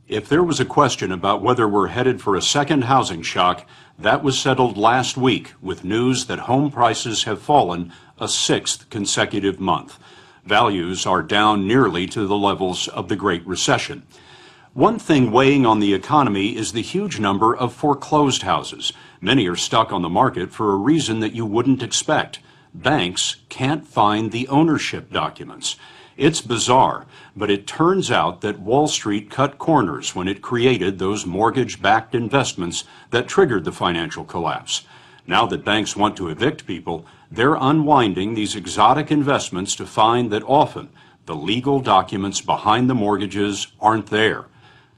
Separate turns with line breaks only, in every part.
If there was a question about whether we're headed for a second housing shock, that was settled last week with news that home prices have fallen a sixth consecutive month. Values are down nearly to the levels of the Great Recession. One thing weighing on the economy is the huge number of foreclosed houses. Many are stuck on the market for a reason that you wouldn't expect. Banks can't find the ownership documents. It's bizarre, but it turns out that Wall Street cut corners when it created those mortgage-backed investments that triggered the financial collapse. Now that banks want to evict people, they're unwinding these exotic investments to find that often the legal documents behind the mortgages aren't there.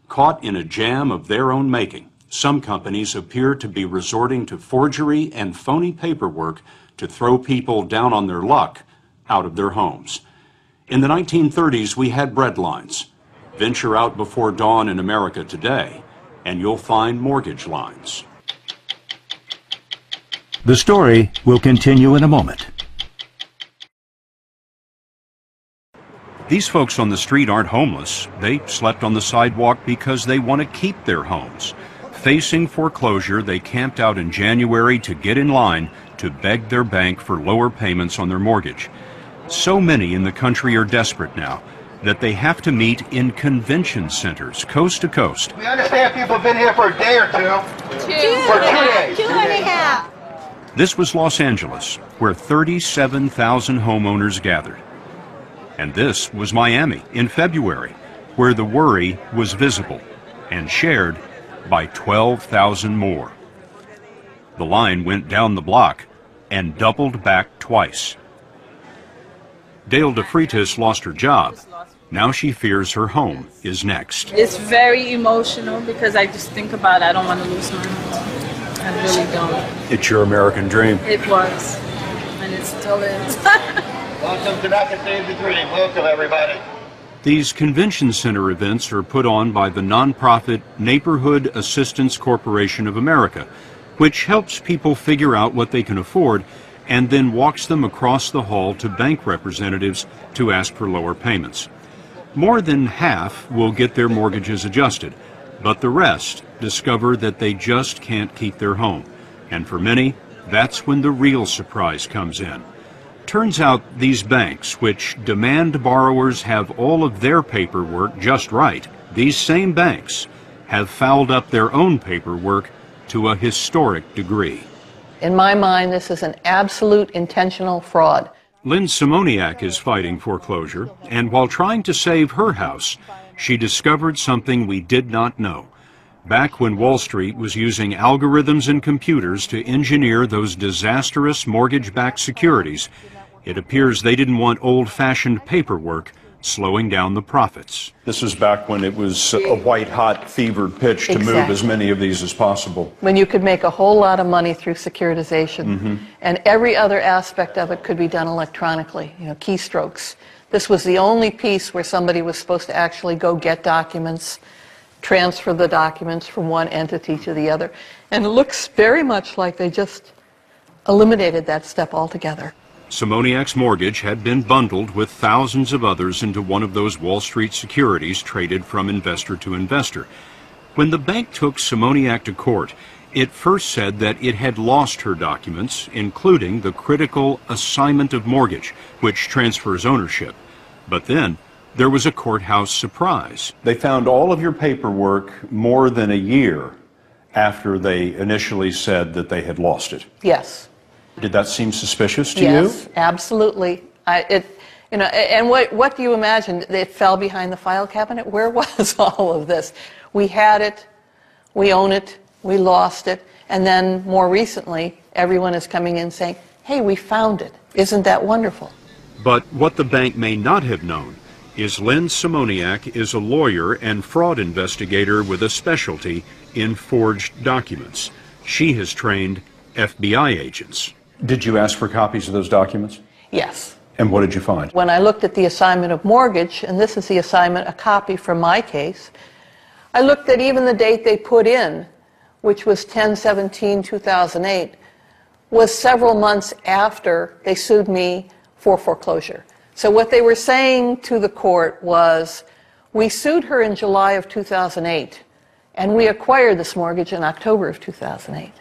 Caught in a jam of their own making, some companies appear to be resorting to forgery and phony paperwork to throw people down on their luck out of their homes. In the 1930s, we had bread lines. Venture out before dawn in America today, and you'll find mortgage lines.
The story will continue in a moment.
These folks on the street aren't homeless. They slept on the sidewalk because they want to keep their homes. Facing foreclosure, they camped out in January to get in line to beg their bank for lower payments on their mortgage. So many in the country are desperate now that they have to meet in convention centers coast to coast.
We understand people have been here for a day or two. For 2 days.
2.5.
This was Los Angeles, where 37,000 homeowners gathered. And this was Miami in February, where the worry was visible and shared by 12,000 more. The line went down the block and doubled back twice. Dale DeFreitas lost her job. Now she fears her home is next.
It's very emotional because I just think about I don't want to lose my home. I really don't.
It's your American dream.
It was, and it still is.
Welcome to Not to Save the Dream. Welcome, everybody.
These convention center events are put on by the nonprofit Neighborhood Assistance Corporation of America, which helps people figure out what they can afford and then walks them across the hall to bank representatives to ask for lower payments. More than half will get their mortgages adjusted, but the rest discover that they just can't keep their home. And for many, that's when the real surprise comes in. Turns out these banks, which demand borrowers have all of their paperwork just right, these same banks have fouled up their own paperwork to a historic degree.
In my mind, this is an absolute intentional fraud.
Lynn Simoniak is fighting foreclosure, and while trying to save her house, she discovered something we did not know. Back when Wall Street was using algorithms and computers to engineer those disastrous mortgage-backed securities, it appears they didn't want old-fashioned paperwork slowing down the profits. This is back when it was a white-hot fevered pitch to move as many of these as possible.
When you could make a whole lot of money through securitization, and every other aspect of it could be done electronically, keystrokes. This was the only piece where somebody was supposed to actually go get documents, transfer the documents from one entity to the other. And it looks very much like they just eliminated that step altogether.
Simoniak's mortgage had been bundled with thousands of others into one of those Wall Street securities traded from investor to investor. When the bank took Simoniak to court, it first said that it had lost her documents, including the critical assignment of mortgage, which transfers ownership. But then there was a courthouse surprise. They found all of your paperwork more than a year after they initially said that they had lost it.
Yes.
Did that seem suspicious to you?
Yes, absolutely. And what do you imagine? It fell behind the file cabinet? Where was all of this? We had it, we own it, we lost it, and then more recently, everyone is coming in saying, hey, we found it. Isn't that wonderful?
But what the bank may not have known is Lynn Simoniak is a lawyer and fraud investigator with a specialty in forged documents. She has trained FBI agents. Did you ask for copies of those documents?
Yes.
And what did you find?
When I looked at the assignment of mortgage, and this is the assignment, a copy from my case, I looked at even the date they put in, which was 10/17/2008, was several months after they sued me for foreclosure. So what they were saying to the court was, We sued her in July of 2008, and we acquired this mortgage in October of 2008.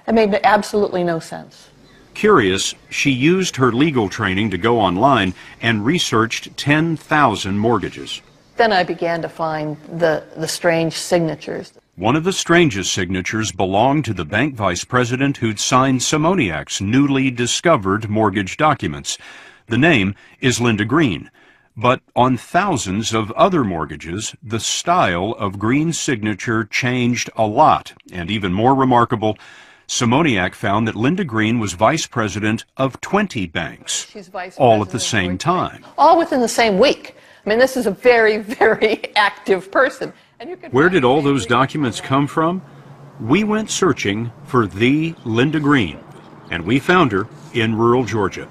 It made absolutely no sense.
Curious, she used her legal training to go online and researched 10,000 mortgages.
Then I began to find the strange signatures.
One of the strangest signatures belonged to the bank vice president who'd signed Simoniak's newly discovered mortgage documents. The name is Linda Green, but on thousands of other mortgages, the style of Green's signature changed a lot, and even more remarkable, Simoniak found that Linda Green was vice president of 20 banks, all at the same time.
All within the same week. I mean, this is a very, very active person. And you can
Where did all those documents come from? We went searching for the Linda Green, and we found her in rural Georgia.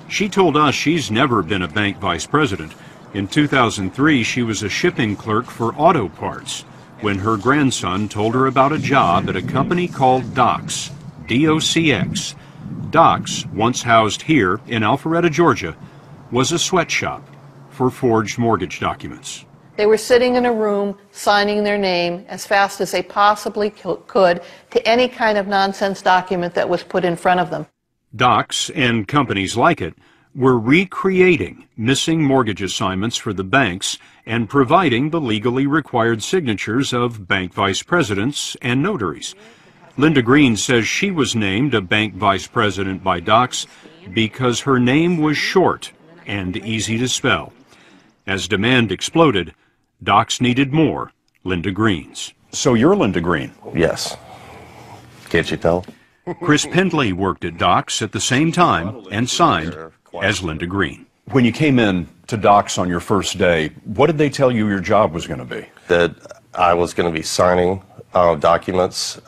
She told us she's never been a bank vice president. In 2003, she was a shipping clerk for auto parts when her grandson told her about a job at a company called Docs, D-O-C-X. Docs, once housed here in Alpharetta, Georgia, was a sweatshop for forged mortgage documents.
They were sitting in a room signing their name as fast as they possibly could to any kind of nonsense document that was put in front of them.
Docs and companies like it were recreating missing mortgage assignments for the banks and providing the legally required signatures of bank vice presidents and notaries. Linda Green says she was named a bank vice president by Docs because her name was short and easy to spell. As demand exploded, Docs needed more Linda Greens. So you're Linda Green?
Yes. Can't you tell?
Chris Pendley worked at Docs at the same time and signed as Linda Green. When you came in to Docs on your first day, what did they tell you your job was going to be?
That I was going to be signing documents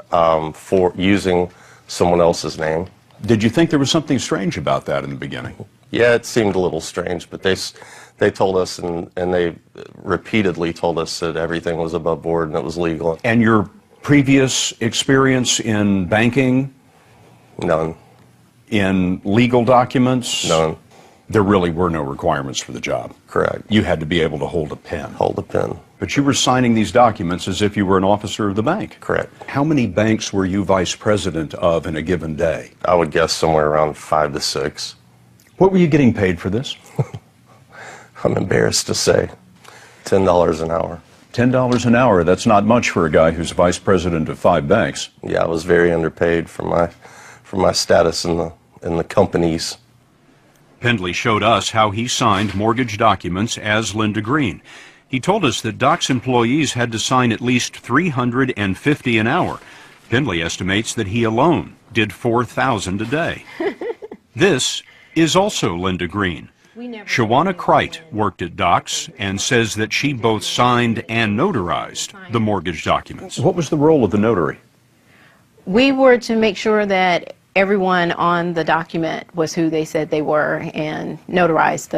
for using someone else's name.
Did you think there was something strange about that in the beginning?
Yeah, it seemed a little strange, but they told us and they repeatedly told us that everything was above board and it was legal.
And your previous experience in banking?
None.
In legal documents?
None.
There really were no requirements for the job.
Correct.
You had to be able to hold a pen.
Hold a pen.
But you were signing these documents as if you were an officer of the bank.
Correct.
How many banks were you vice president of in a given day?
I would guess somewhere around 5 to 6.
What were you getting paid for this?
I'm embarrassed to say. $10 an hour.
$10 an hour, that's not much for a guy who's vice president of 5 banks.
Yeah, I was very underpaid for my status in the companies.
Pendley showed us how he signed mortgage documents as Linda Green. He told us that Docs employees had to sign at least $350 an hour. Pendley estimates that he alone did 4,000 a day. This is also Linda Green. Shawana Kreit worked at Docs and says that she both signed and notarized the mortgage documents. What was the role of the notary?
We were to make sure that everyone on the document was who they said they were and notarized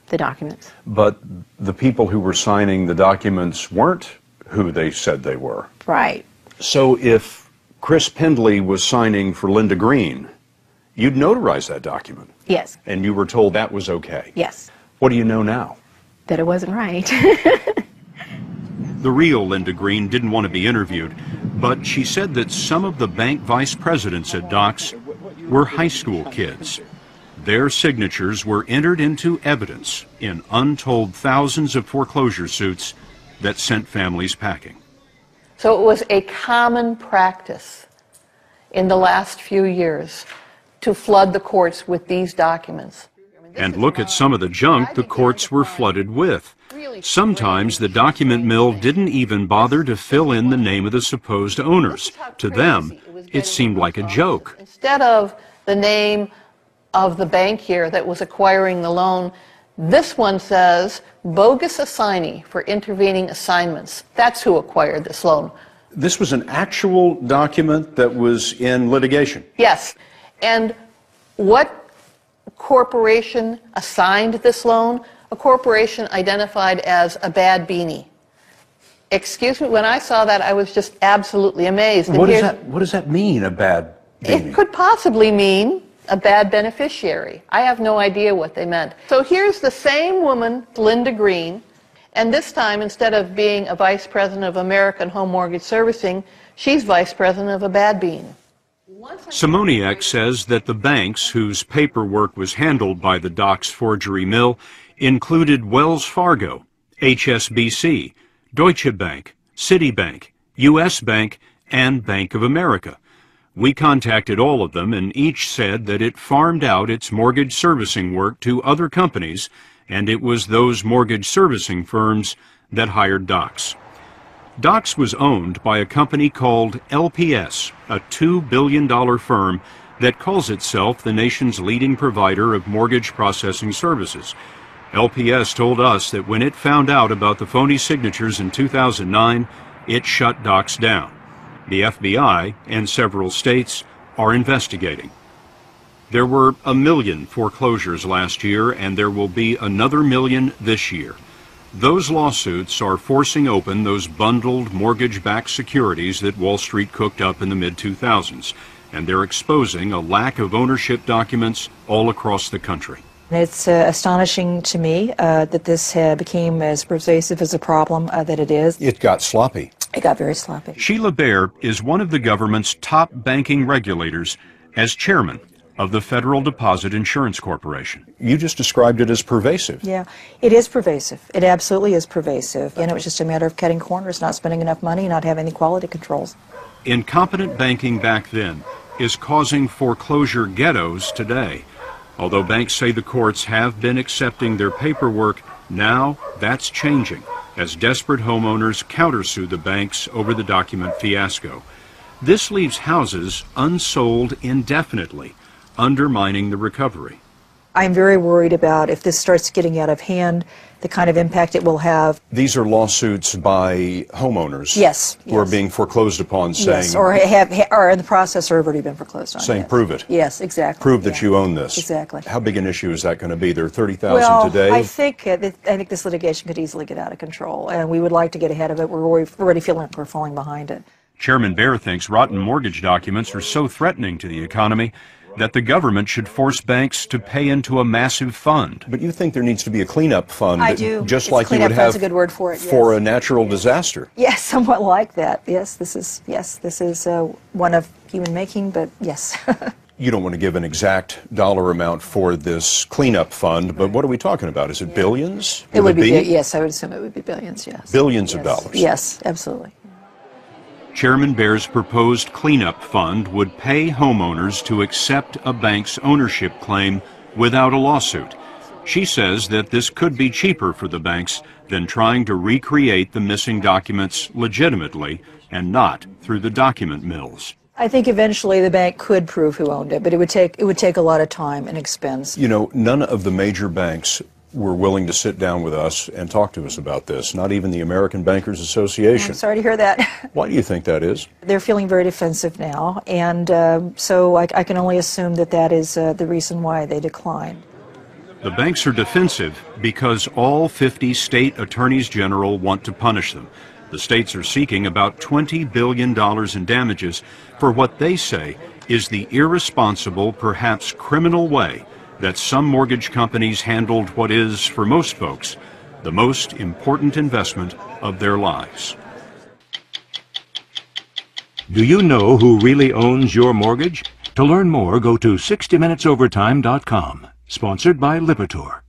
the documents.
But the people who were signing the documents weren't who they said they were.
Right.
So if Chris Pendley was signing for Linda Green, you'd notarize that document.
Yes.
And you were told that was okay.
Yes.
What do you know now?
That it wasn't right.
The real Linda Green didn't want to be interviewed, but she said that some of the bank vice presidents at Docs were high school kids. Their signatures were entered into evidence in untold thousands of foreclosure suits that sent families packing.
So it was a common practice in the last few years to flood the courts with these documents.
And look at some of the junk the courts were flooded with. Sometimes the document mill didn't even bother to fill in the name of the supposed owners. To them, it seemed like a joke.
Instead of the name of the bank here that was acquiring the loan, this one says bogus assignee for intervening assignments. That's who acquired this loan.
This was an actual document that was in litigation?
Yes. And what corporation assigned this loan? A corporation identified as a bad beanie. Excuse me, when I saw that, I was just absolutely amazed.
What does that mean, a bad beanie?
It could possibly mean a bad beneficiary. I have no idea what they meant. So here's the same woman, Linda Green, And this time, instead of being a vice president of American Home Mortgage Servicing, she's vice president of a bad bean.
Simoniak says that the banks whose paperwork was handled by the Docks forgery mill included Wells Fargo, HSBC, Deutsche Bank, Citibank, U.S. Bank, and Bank of America. We contacted all of them, and each said that it farmed out its mortgage servicing work to other companies, and it was those mortgage servicing firms that hired Docks. Docks was owned by a company called LPS, a $2 billion firm that calls itself the nation's leading provider of mortgage processing services. LPS told us that when it found out about the phony signatures in 2009, it shut Docks down. The FBI and several states are investigating. There were 1 million foreclosures last year, and there will be another 1 million this year. Those lawsuits are forcing open those bundled mortgage-backed securities that Wall Street cooked up in the mid-2000s, and they're exposing a lack of ownership documents all across the country.
It's astonishing to me that this became as pervasive as a problem that it is.
It got sloppy.
It got very sloppy.
Sheila Bair is one of the government's top banking regulators as chairman of the Federal Deposit Insurance Corporation. You just described it as pervasive.
Yeah, it is pervasive. It absolutely is pervasive. And it was just a matter of cutting corners, not spending enough money, not having the quality controls.
Incompetent banking back then is causing foreclosure ghettos today. Although banks say the courts have been accepting their paperwork, now that's changing as desperate homeowners countersue the banks over the document fiasco. This leaves houses unsold indefinitely, undermining the recovery.
I'm very worried about if this starts getting out of hand, the kind of impact it will have.
These are lawsuits by homeowners who are being foreclosed upon, saying...
Yes, or are in the process or have already been foreclosed on.
Saying, prove it.
Yes, exactly.
Prove that you own this.
Exactly.
How big an issue is that going to be? There are 30,000 today?
I think this litigation could easily get out of control, and we would like to get ahead of it. We're already feeling like we're falling behind it.
Chairman Bair thinks rotten mortgage documents are so threatening to the economy that the government should force banks to pay into a massive fund. But you think there needs to be a cleanup fund,
I do.
Just like you would have
a good word for it,
for a natural disaster?
Yes, somewhat like that. Yes, this is one of human making, but yes.
You don't want to give an exact dollar amount for this cleanup fund, but what are we talking about? Is it billions?
It would be, yes, I would assume it would be billions, yes.
Billions of dollars?
Yes, absolutely.
Chairman Bair's proposed cleanup fund would pay homeowners to accept a bank's ownership claim without a lawsuit. She says that this could be cheaper for the banks than trying to recreate the missing documents legitimately and not through the document mills.
I think eventually the bank could prove who owned it, but it would take a lot of time and expense.
You know, none of the major banks were willing to sit down with us and talk to us about this, not even the American Bankers Association.
I'm sorry to hear that.
Why do you think that is?
They're feeling very defensive now, and so I can only assume that is the reason why they declined.
The banks are defensive because all 50 state attorneys general want to punish them. The states are seeking about $20 billion in damages for what they say is the irresponsible, perhaps criminal way that some mortgage companies handled what is, for most folks, the most important investment of their lives.
Do you know who really owns your mortgage? To learn more, go to 60minutesovertime.com. Sponsored by Lipitor.